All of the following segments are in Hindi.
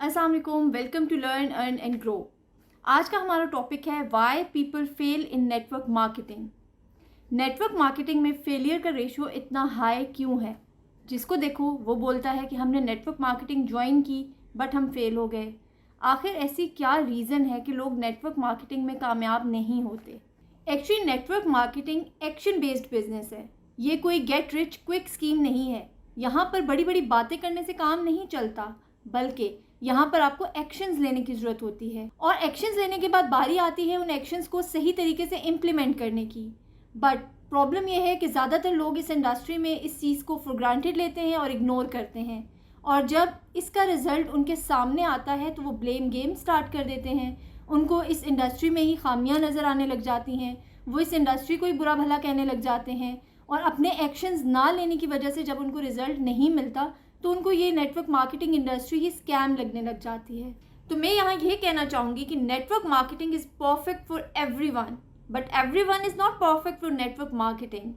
अस्सलाम वालेकुम, welcome to learn earn and grow. आज का हमारा टॉपिक है why people fail in network marketing. Network marketing में फेलियर का रेशो इतना हाई क्यों है? जिसको देखो वो बोलता है कि हमने नेटवर्क मार्केटिंग ज्वाइन की बट हम फेल हो गए। आखिर ऐसी क्या रीज़न है कि लोग नेटवर्क मार्केटिंग में कामयाब नहीं होते? Actually network marketing action based business है। ये कोई गेट रिच क्विक स्कीम नहीं है। यहाँ पर बड़ी बड़ी बातें करने से काम नहीं चलता, बल्कि यहाँ पर आपको एक्शंस लेने की ज़रूरत होती है और एक्शंस लेने के बाद बारी आती है उन एक्शंस को सही तरीके से इम्प्लीमेंट करने की। बट प्रॉब्लम यह है कि ज़्यादातर लोग इस इंडस्ट्री में इस चीज़ को फॉर ग्रांटेड लेते हैं और इग्नोर करते हैं, और जब इसका रिज़ल्ट उनके सामने आता है तो वो ब्लेम गेम स्टार्ट कर देते हैं। उनको इस इंडस्ट्री में ही खामियां नज़र आने लग जाती हैं, वो इस इंडस्ट्री को ही बुरा भला कहने लग जाते हैं, और अपने एक्शंस ना लेने की वजह से जब उनको रिज़ल्ट नहीं मिलता तो उनको ये नेटवर्क मार्केटिंग इंडस्ट्री ही स्कैम लगने लग जाती है। तो मैं यहाँ ये कहना चाहूँगी कि network marketing is perfect for everyone, but everyone is not perfect for network marketing.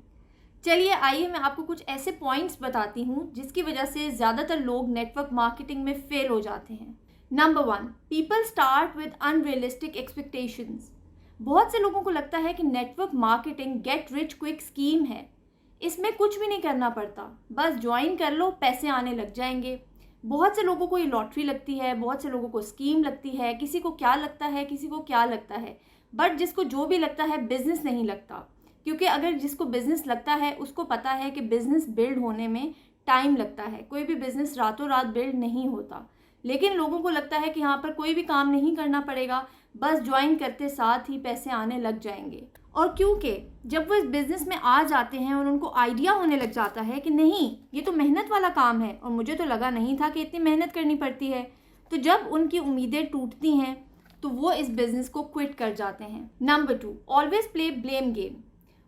चलिए आइए मैं आपको कुछ ऐसे पॉइंट्स बताती हूँ जिसकी वजह से ज़्यादातर लोग नेटवर्क मार्केटिंग में फेल हो जाते हैं। Number 1, people start with unrealistic expectations. बहुत से लोगों को लगता है कि network marketing get rich quick scheme है, इसमें कुछ भी नहीं करना पड़ता, बस ज्वाइन कर लो, पैसे आने लग जाएंगे। बहुत से लोगों को ये लॉटरी लगती है, बहुत से लोगों को स्कीम लगती है, किसी को क्या लगता है, किसी को क्या लगता है, बट जिसको जो भी लगता है बिजनेस नहीं लगता। क्योंकि अगर जिसको बिजनेस लगता है उसको पता है कि बिजनेस बिल्ड होने में टाइम लगता है, कोई भी बिजनेस रातों रात बिल्ड नहीं होता। लेकिन लोगों को लगता है कि यहाँ पर कोई भी काम नहीं करना पड़ेगा, बस ज्वाइन करते साथ ही पैसे आने लग जाएंगे। और क्योंकि जब वो इस बिज़नेस में आ जाते हैं और उनको आइडिया होने लग जाता है कि नहीं ये तो मेहनत वाला काम है और मुझे तो लगा नहीं था कि इतनी मेहनत करनी पड़ती है, तो जब उनकी उम्मीदें टूटती हैं तो वो इस बिज़नेस को क्विट कर जाते हैं। Number 2, always play blame game.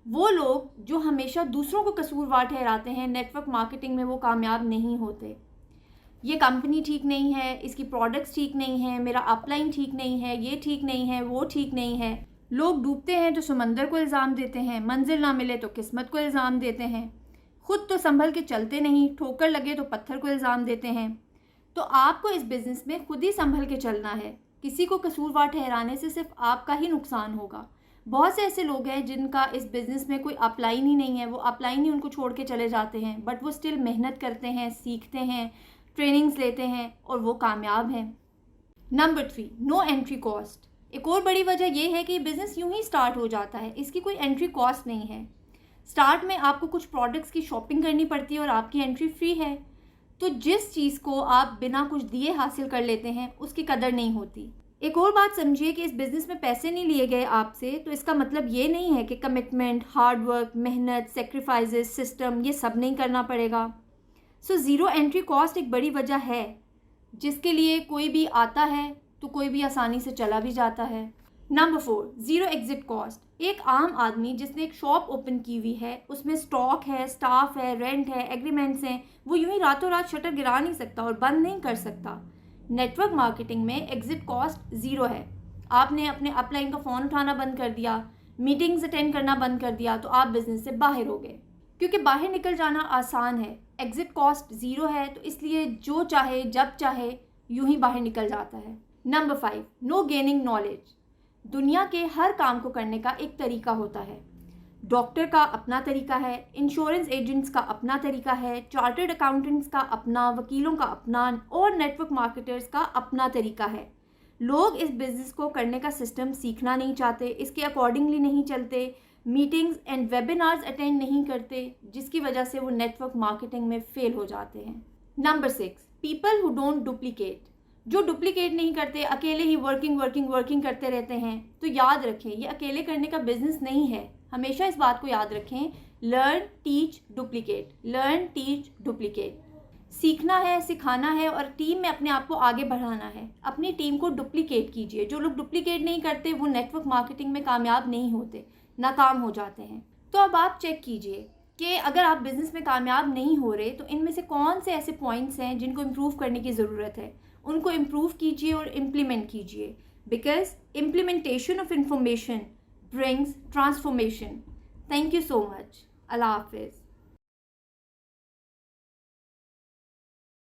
वो लोग जो हमेशा दूसरों को कसूरवार ठहराते हैं, नेटवर्क मार्केटिंग में वो कामयाब नहीं होते। ये कंपनी ठीक नहीं है, इसकी प्रोडक्ट्स ठीक नहीं है, मेरा अपलाइन ठीक नहीं है, ये ठीक नहीं है, वो ठीक नहीं है। लोग डूबते हैं तो समंदर को इल्ज़ाम देते हैं, मंजिल ना मिले तो किस्मत को इल्ज़ाम देते हैं, खुद तो संभल के चलते नहीं, ठोकर लगे तो पत्थर को इल्ज़ाम देते हैं। तो आपको इस बिज़नेस में खुद ही संभल के चलना है। किसी को कसूरवार ठहराने से सिर्फ आपका ही नुकसान होगा। बहुत से ऐसे लोग हैं जिनका इस बिज़नेस में कोई अपलाइन ही नहीं है, वो अपलाइन ही उनको छोड़ के चले जाते हैं, बट वो स्टिल मेहनत करते हैं, सीखते हैं, ट्रेनिंग्स लेते हैं और वो कामयाब हैं। Number 3, no entry cost. एक और बड़ी वजह यह है कि बिज़नेस यूं ही स्टार्ट हो जाता है, इसकी कोई एंट्री कॉस्ट नहीं है। स्टार्ट में आपको कुछ प्रोडक्ट्स की शॉपिंग करनी पड़ती है और आपकी एंट्री फ्री है। तो जिस चीज़ को आप बिना कुछ दिए हासिल कर लेते हैं उसकी कदर नहीं होती। एक और बात समझिए कि इस बिज़नेस में पैसे नहीं लिए गए आपसे, तो इसका मतलब ये नहीं है कि कमिटमेंट, हार्ड वर्क, मेहनत, सेक्रीफाइसेस, सिस्टम, ये सब नहीं करना पड़ेगा। सो ज़ीरो एंट्री कॉस्ट एक बड़ी वजह है जिसके लिए कोई भी आता है तो कोई भी आसानी से चला भी जाता है। Number 4, zero exit cost. एक आम आदमी जिसने एक शॉप ओपन की हुई है, उसमें स्टॉक है, स्टाफ है, रेंट है, एग्रीमेंट्स हैं, वो यूं ही रातों रात शटर गिरा नहीं सकता और बंद नहीं कर सकता। नेटवर्क मार्केटिंग में एग्जिट कॉस्ट ज़ीरो है। आपने अपने अपलाइन का फ़ोन उठाना बंद कर दिया, मीटिंग्स अटेंड करना बंद कर दिया तो आप बिज़नेस से बाहर हो गए, क्योंकि बाहर निकल जाना आसान है, एग्जिट कॉस्ट ज़ीरो है, तो इसलिए जो चाहे जब चाहे यूं ही बाहर निकल जाता है। Number 5, no gaining knowledge. दुनिया के हर काम को करने का एक तरीका होता है। डॉक्टर का अपना तरीका है, इंश्योरेंस एजेंट्स का अपना तरीका है, चार्टर्ड अकाउंटेंट्स का अपना, वकीलों का अपना, और नेटवर्क मार्केटर्स का अपना तरीका है। लोग इस बिज़नेस को करने का सिस्टम सीखना नहीं चाहते, इसके अकॉर्डिंगली नहीं चलते, मीटिंग्स एंड वेबिनार्स अटेंड नहीं करते, जिसकी वजह से वो नेटवर्क मार्केटिंग में फेल हो जाते हैं। Number 6, people who don't duplicate. जो डुप्लीकेट नहीं करते, अकेले ही वर्किंग करते रहते हैं, तो याद रखें ये अकेले करने का बिजनेस नहीं है। हमेशा इस बात को याद रखें, learn teach duplicate, learn teach duplicate. सीखना है, सिखाना है और टीम में अपने आप को आगे बढ़ाना है। अपनी टीम को डुप्लीकेट कीजिए। जो लोग डुप्लीकेट नहीं करते वो नेटवर्क मार्केटिंग में कामयाब नहीं होते, नाकाम हो जाते हैं। तो अब आप चेक कीजिए कि अगर आप बिज़नेस में कामयाब नहीं हो रहे तो इनमें से कौन से ऐसे पॉइंट्स हैं जिनको इम्प्रूव करने की ज़रूरत है। उनको इम्प्रूव कीजिए और इम्प्लीमेंट कीजिए, because implementation of information brings transformation. Thank you so much. अल्लाह हाफिज़।